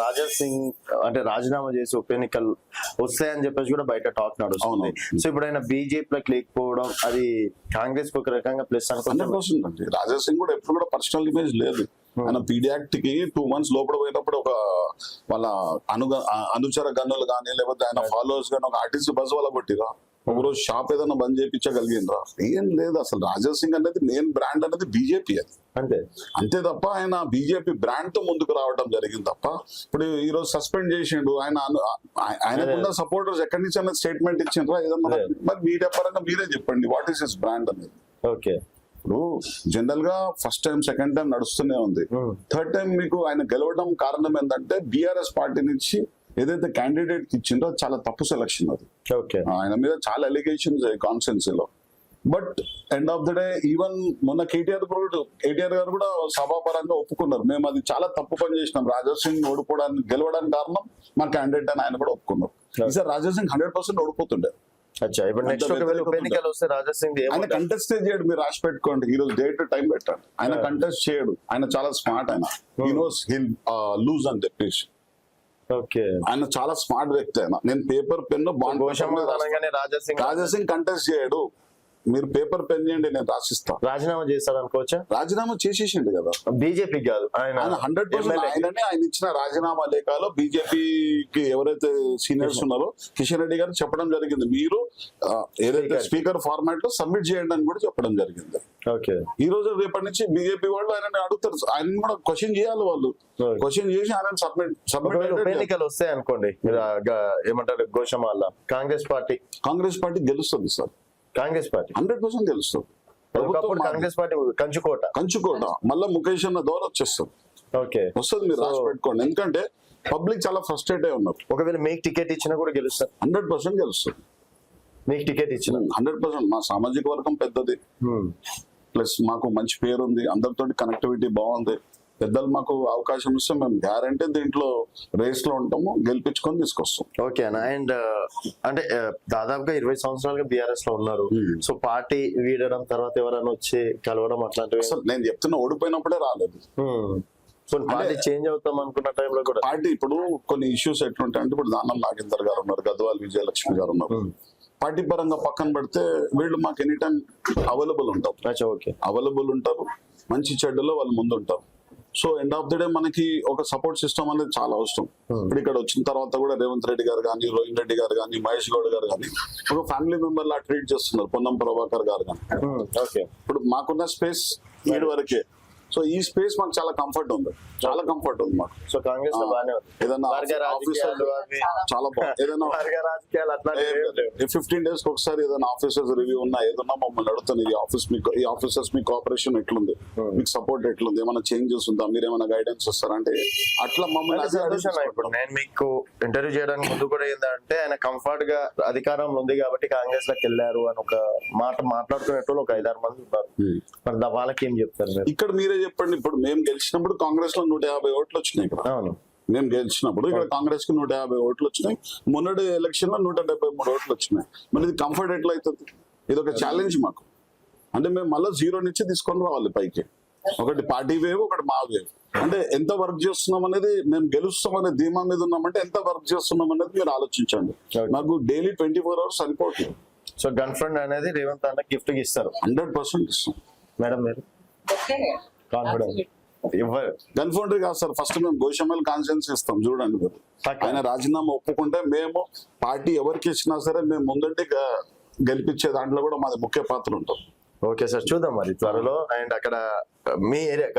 రాజా సింగ్ అంటే రాజీనామా చేసి ఉప ఎన్నికలు వస్తాయని చెప్పేసి కూడా బయట టాక్ నడుస్తుంది. సో ఇప్పుడు ఆయన బీజేపీలోకి లేకపోవడం అది కాంగ్రెస్ ఒక రకంగా ప్లస్ అనుకుంటుంది. రాజా సింగ్ కూడా ఎప్పుడు కూడా పర్సనల్ ఇమేజ్ లేదు. ఆయన పీడియాక్ట్ కి 2 months లోపల పోయినప్పుడు ఒక వాళ్ళ అనుచర గన్నులు కానీ లేకపోతే ఆయన ఫాలోవర్స్ కానీ ఒక ఆర్టీసీ బస్ వల్ల కొట్టిరా, ఒకరోజు షాప్ ఏదైనా బంద్ చేయించగలిగినరా? ఏం లేదు. అసలు రాజా సింగ్ అనేది మెయిన్ బ్రాండ్ అనేది బీజేపీ, అది అంతే తప్ప ఆయన బీజేపీ బ్రాండ్ తో ముందుకు రావడం జరిగింది తప్ప ఇప్పుడు ఈ రోజు సస్పెండ్ చేసిండు. ఆయనకున్న సపోర్టర్స్ ఎక్కడి నుంచి అయినా స్టేట్మెంట్ ఇచ్చిండ్రా ఏదన్నా? మరి మీడియా పరంగా మీరే చెప్పండి వాట్ ఈస్ హిస్ బ్రాండ్ అనేది. ఓకే, ఇప్పుడు జనరల్ గా ఫస్ట్ టైం సెకండ్ టైం నడుస్తూనే ఉంది. థర్డ్ టైం మీకు ఆయన గెలవడం కారణం ఏంటంటే బీఆర్ఎస్ పార్టీ నుంచి ఏదైతే క్యాండిడేట్ ఇచ్చిందో చాలా తప్పు సెలక్షన్ అది. ఆయన మీద చాలా అలిగేషన్స్ కాన్స్టిట్యున్సీలో. But end of the day even మొన్న కేటీఆర్ గారు కూడా సభాపరంగా ఒప్పుకున్నారు, మేము అది చాలా తప్పు పని చేసినాం, రాజా సింగ్ ఓడిపోవడానికి గెలవడానికి కారణం మా క్యాండిడేట్ అని ఆయన కూడా ఒప్పుకున్నారు. ఈసారి రాజా సింగ్ 100% ఓడిపోతుండే. ఆయన కంటెస్ట్ చేయడు, మీరు రాసి పెట్టుకోండి. ఈ రోజు డేట్ టైం పెట్టండి. ఆయన కంటెస్ట్ చేయడు, ఆయన చాలా స్మార్ట్. ఆయన హీ నోస్ హిల్ లూజ్ అని చెప్పేసి ఆయన చాలా స్మార్ట్ వ్యక్తి. ఆయన నేను paper pen bond Raja Singh contest చేయడు, మీరు పేపర్ పెన్ చేయండి నేను రాసిస్తా. రాజీనామా చేస్తాడు అనుకోవచ్చా? రాజీనామా చేసేసిండు కదా, బీజేపీ కాదు ఆయన 100% ఆయననే ఆయన ఇచ్చిన రాజీనామా లేఖలో బీజేపీకి ఎవరైతే సీనియర్స్ ఉన్నారో కిషన్ రెడ్డి గారు చెప్పడం జరిగింది, మీరు ఏదైతే స్పీకర్ ఫార్మాట్ లో సబ్మిట్ చేయండి అని కూడా చెప్పడం జరిగింది. ఈ రోజు రేపటి నుంచి బీజేపీ వాళ్ళు ఆయన అడుగుతారు, ఆయన కూడా క్వశ్చన్ చేయాలి. వాళ్ళు క్వశ్చన్ చేసి ఆయన సబ్మిట్ ఎన్నికలు వస్తాయి అనుకోండి, ఏమంటారు గోషమాల కాంగ్రెస్ పార్టీ గెలుస్తుంది సార్. కాంగ్రెస్ పార్టీ 100% గెలుస్తుంది. కాంగ్రెస్ పార్టీ కంచుకోట మళ్ళీ ముఖేష్ అన్న దౌర వచ్చేస్తుంది. వస్తుంది, మీరు రాసి పెట్టుకోండి. ఎందుకంటే పబ్లిక్ చాలా ఫ్రస్ట్రేట్ అయి ఉన్నారు. ఒకవేళ మీకు టికెట్ ఇచ్చినా కూడా గెలుస్తారు, 100% గెలుస్తుంది. మీకు టికెట్ ఇచ్చిన 100%. మా సామాజిక వర్గం పెద్దది, ప్లస్ మాకు మంచి పేరు ఉంది, అందరితో కనెక్టివిటీ బాగుంది. పెద్దలు మాకు అవకాశం ఇస్తే మేము గ్యారంటీ దీంట్లో రేస్ లో ఉంటాము, గెలిపించుకొని తీసుకొస్తాం. ఓకే అన్న. అండ్ అంటే దాదాపుగా 20 సంవత్సరాలుగా బీఆర్ఎస్ లో ఉన్నారు. సో పార్టీ వీడడం తర్వాత ఎవరైనా వచ్చి కలవడం అట్లాంటివి నేను చెప్తున్నా, ఓడిపోయినప్పుడే రాలేదు. పార్టీ చేంజ్ అవుతాం అనుకున్న టైంలో కూడా పార్టీ ఇప్పుడు కొన్ని ఇష్యూస్ ఎట్లుంటాయి అంటే, ఇప్పుడు దానం నాగేందర్ గారు ఉన్నారు, గద్వాల్ విజయలక్ష్మి గారు ఉన్నారు. పార్టీ పరంగా పక్కన పెడితే వీళ్ళు మాకు ఎనీ టైం అవైలబుల్ ఉంటారు. మంచి చెడ్డలో వాళ్ళు ముందు ఉంటారు. So end of the day మనకి ఒక సపోర్ట్ సిస్టమ్ అనేది చాలా అవసరం. ఇప్పుడు ఇక్కడ వచ్చిన తర్వాత కూడా రేవంత్ రెడ్డి గారు కానీ, రోహిన్ రెడ్డి గారు కానీ, మహేష్ గౌడ్ గారు కానీ ఒక ఫ్యామిలీ మెంబర్ లా ట్రీట్ చేస్తున్నారు. పొన్నం ప్రభాకర్ గారు కానీ. ఇప్పుడు మాకున్న స్పేస్ వీడి వరకే. సో ఈ స్పేస్ మాకు చాలా కంఫర్ట్ ఉంది మాకు. సో కాంగ్రెస్ ఏదైనా చాలా బాగుంది. ఏదైనా 15 days ఒకసారి ఏదైనా ఆఫీసర్స్ రివ్యూ ఉన్నా ఏదన్నా మమ్మల్ని అడుగుతాను, ఈ ఆఫీసర్స్ మీ కోఆపరేషన్ ఎట్లుంది, మీకు సపోర్ట్ ఎట్లుంది, ఏమైనా చేంజెస్ ఉందా, మీరు ఏమైనా గైడెన్స్ ఇస్తారంటే అట్లా మమ్మల్ని. ఇప్పుడు నేను మీకు ఇంటర్వ్యూ చేయడానికి ముందు కూడా ఏంటంటే, ఆయన కంఫర్ట్ గా అధికారంలో ఉంది కాబట్టి కాంగ్రెస్ లోకి వెళ్ళారు అని ఒక మాట మాట్లాడుకునేటోళ్ళు ఒక 5-6 మంది ఉన్నారు. మరి వాళ్ళకి ఏం చెప్తారు? ఇక్కడ మీరే చెప్పండి. ఇప్పుడు మేము గెలిచినప్పుడు కాంగ్రెస్ లో 150 ఓట్లు వచ్చినాయి. ఇక్కడ మేము గెలిచినప్పుడు ఇక్కడ కాంగ్రెస్ కి 150 ఓట్లు వచ్చినాయి. మొన్నటి ఎలక్షన్ లో 173 ఓట్లు వచ్చినాయి. మరి ఇది కంఫర్ట్ ఎట్లా అవుతుంది? ఇది ఒక ఛాలెంజ్ మాకు. అంటే మేము మళ్ళీ 0 నుంచి తీసుకొని రావాలి పైకి. ఒకటి పార్టీ వేవ్, ఒకటి మా వేవ్. అంటే ఎంత వర్క్ చేస్తున్నాం అనేది, మేము గెలుస్తాం అనే ధీమా మీద ఉన్నామంటే ఎంత వర్క్ చేస్తున్నాం అనేది మీరు ఆలోచించండి. మాకు డైలీ 24 hours సరిపోతుంది. సో గన్ ఫ్రెండ్ అనేది రేవంత్ అన్న గిఫ్ట్ ఇస్తారు, 100% ఇస్తాం. మేడం మీరు కాన్ఫిడెంట్ గన్ ఫౌండరీ కాదు సార్, ఫస్ట్ మేము గోషమల్ కాన్ఫిడెన్స్ ఇస్తాం. చూడండి మీరు, ఆయన రాజీనామా ఒప్పుకుంటే మేము పార్టీ ఎవరికి ఇచ్చినా సరే మేము ముందంటే గెలిపించే దాంట్లో కూడా మాది ముఖ్య పాత్ర ఉంటాం. ఓకే సార్, చూద్దాం మరి త్వరలో. అండ్ అక్కడ మీ ఏరియా